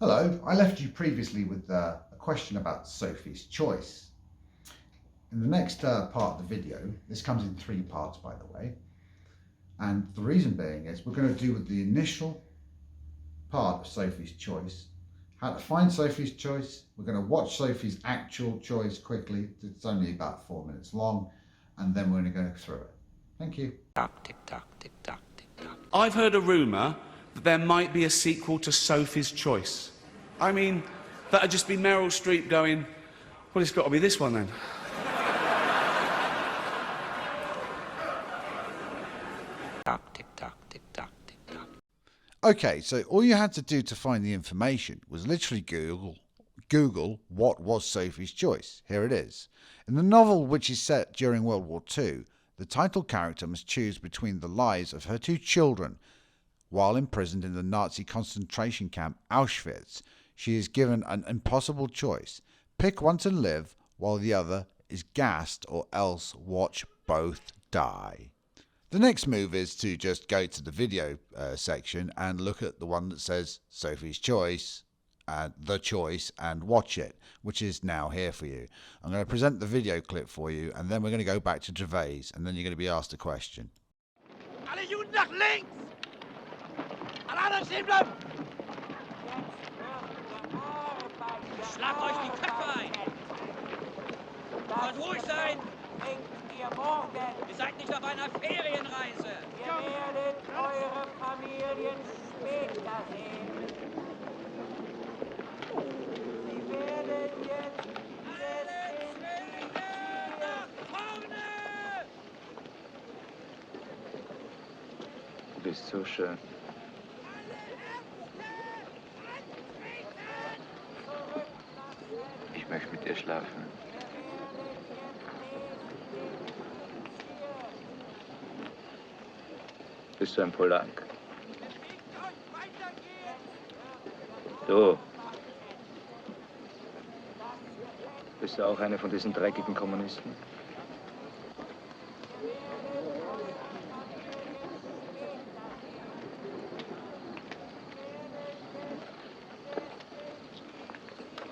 Hello, I left you previously with a question about Sophie's choice. In the next part of the video, this comes in 3 parts by the way, and the reason being is we're going to do with the initial part of Sophie's choice, how to find Sophie's choice. We're going to watch Sophie's actual choice quickly, it's only about 4 minutes long, and then we're going to go through it. Thank you. Tick tock, tick tock, tick tock. I've heard a rumour that there might be a sequel to Sophie's Choice. I mean, that'd just be Meryl Streep going, well, it's got to be this one then. Tick tock, tick tock, tick tock. Okay, so all you had to do to find the information was literally Google what was Sophie's choice. Here it is. In the novel, which is set during World War II, the title character must choose between the lives of her 2 children. While imprisoned in the Nazi concentration camp Auschwitz, she is given an impossible choice. Pick one to live while the other is gassed, or else watch both die. The next move is to just go to the video section and look at the one that says Sophie's Choice, The Choice, and watch it, which is now here for you. I'm going to present the video clip for you, and then we're going to go back to Gervais, and then you're going to be asked a question. Alle Juden nach links! Alle anderen stehen bleiben! Schlagt euch die Köpfe ein! Sollt ruhig sein! Ihr seid nicht auf einer Ferienreise! Ihr werdet eure Familien später sehen. Sie werden jetzt Nach vorne! Du bist so schön. Ich möchte mit dir schlafen. Bist du ein Polak? Du. Bist du auch einer von diesen dreckigen Kommunisten?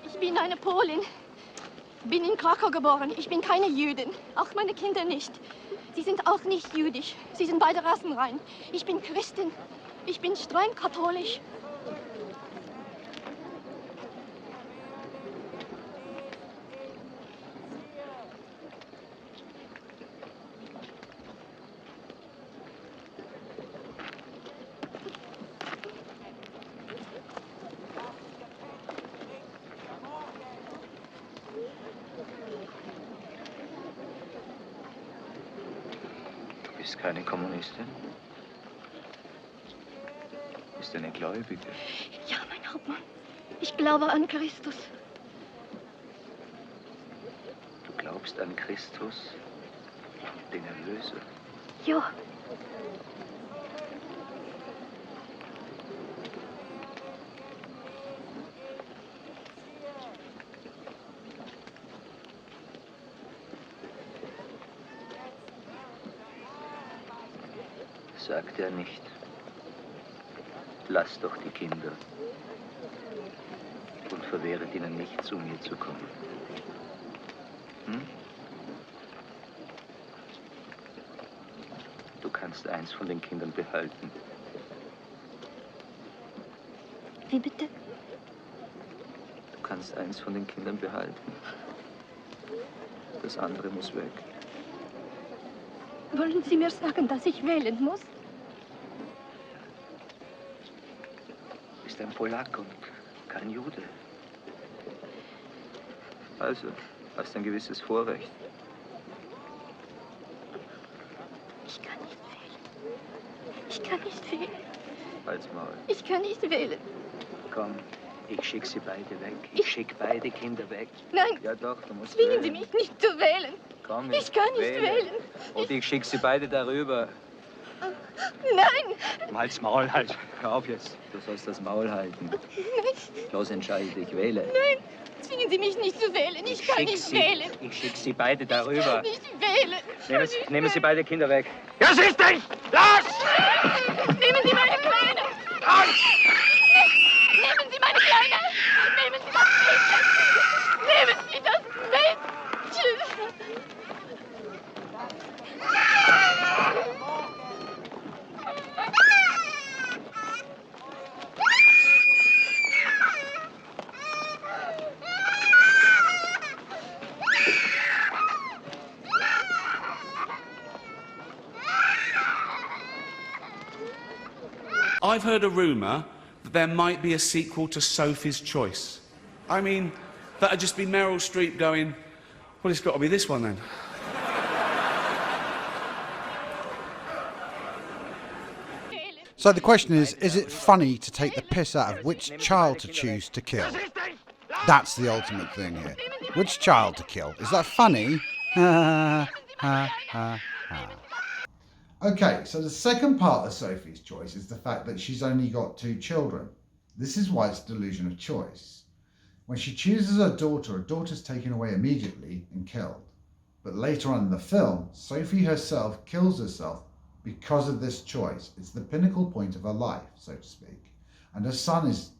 Ich bin eine Polin. Bin in Krakau geboren. Ich bin keine Jüdin. Auch meine Kinder nicht. Sie sind auch nicht jüdisch. Sie sind beide rassenrein. Ich bin Christin. Ich bin streng katholisch. Du bist keine Kommunistin? Du bist eine Gläubige. Ja, mein Hauptmann. Ich glaube an Christus. Du glaubst an Christus, den Erlöser. Ja. Sagt er nicht, lasst doch die Kinder und verwehret ihnen nicht, zu mir zu kommen. Hm? Du kannst eins von den Kindern behalten. Wie bitte? Du kannst eins von den Kindern behalten. Das andere muss weg. Wollen Sie mir sagen, dass ich wählen muss? Du bist ein Polak und kein Jude. Also, hast ein gewisses Vorrecht. Ich kann nicht wählen. Ich kann nicht wählen. Halt's Maul. Ich kann nicht wählen. Komm, ich schicke sie beide weg. Ich schicke beide Kinder weg. Nein, Ja doch, du musst zwingen wählen. Sie mich nicht zu wählen. Komm, Ich kann nicht wählen. Und ich schicke sie beide darüber. Nein! Halt's Maul, halt. Hör auf jetzt. Du sollst das Maul halten. Los, entscheide dich, wähle. Nein! Zwingen Sie mich nicht zu wählen. Ich kann nicht wählen. Ich schicke sie beide darüber. Ich kann nicht wählen. Nehmen Sie beide Kinder weg. Ja, siehst dich! Los! Nehmen Sie meine Kleine! Los! Nehmen Sie meine Kleine! I've heard a rumour that there might be a sequel to Sophie's Choice. I mean, that'd just be Meryl Streep going, well, it's got to be this one then. So the question is it funny to take the piss out of which child to choose to kill? That's the ultimate thing here. Which child to kill? Is that funny? Ha ha ha ha. Okay, so the second part of Sophie's choice is the fact that she's only got 2 children. This is why it's delusion of choice. When she chooses her daughter's taken away immediately and killed. But later on in the film, Sophie herself kills herself because of this choice. It's the pinnacle point of her life, so to speak. And her son is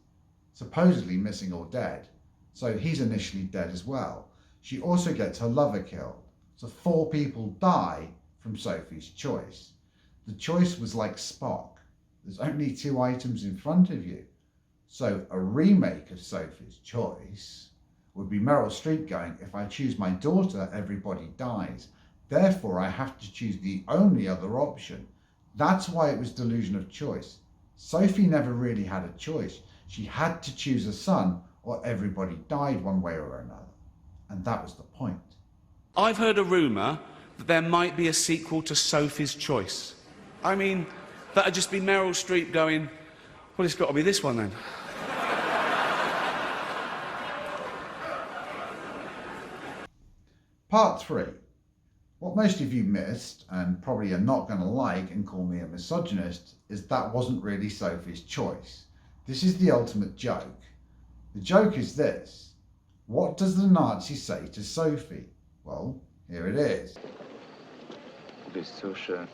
supposedly missing or dead, so he's initially dead as well. She also gets her lover killed. So 4 people die from Sophie's choice. The choice was like Spock. There's only 2 items in front of you. So a remake of Sophie's Choice would be Meryl Streep going, if I choose my daughter, everybody dies. Therefore, I have to choose the only other option. That's why it was delusion of choice. Sophie never really had a choice. She had to choose a son or everybody died one way or another. And that was the point. I've heard a rumour that there might be a sequel to Sophie's Choice. I mean, that'd just be Meryl Streep going, well, it's got to be this one then. Part 3. What most of you missed, and probably are not going to like and call me a misogynist, is that wasn't really Sophie's choice. This is the ultimate joke. The joke is this. What does the Nazi say to Sophie? Well, here it is. Du bist so schön.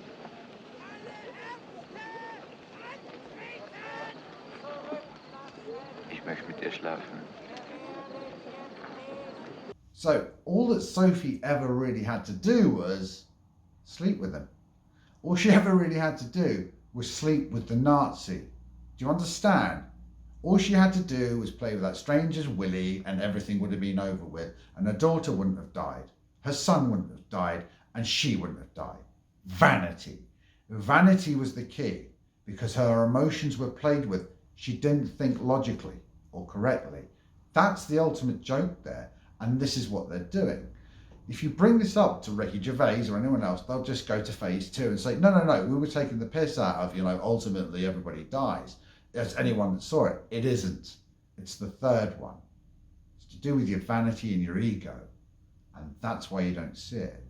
Ich möchte mit dir schlafen. So all that Sophie ever really had to do was sleep with him. All she ever really had to do was sleep with the Nazi. Do you understand? All she had to do was play with that stranger's Willie and everything would have been over with, and her daughter wouldn't have died, her son wouldn't have died, and she wouldn't have died. Vanity. Vanity was the key, because her emotions were played with. She didn't think logically or correctly. That's the ultimate joke there. And this is what they're doing. If you bring this up to Ricky Gervais or anyone else, they'll just go to phase 2 and say, no, we were taking the piss out of, ultimately everybody dies. As anyone that saw it, it isn't. It's the third one. It's to do with your vanity and your ego. And that's why you don't see it.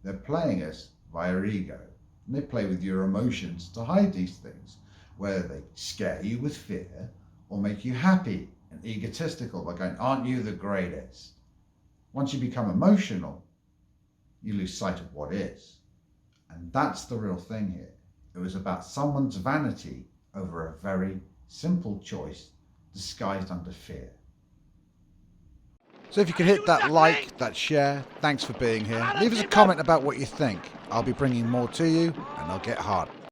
They're playing us via ego. And they play with your emotions to hide these things, whether they scare you with fear or make you happy and egotistical by going, aren't you the greatest? Once you become emotional, you lose sight of what is. And that's the real thing here. It was about someone's vanity over a very simple choice disguised under fear. So if you could hit that like, that share, thanks for being here. Leave us a comment about what you think. I'll be bringing more to you and I'll get hard.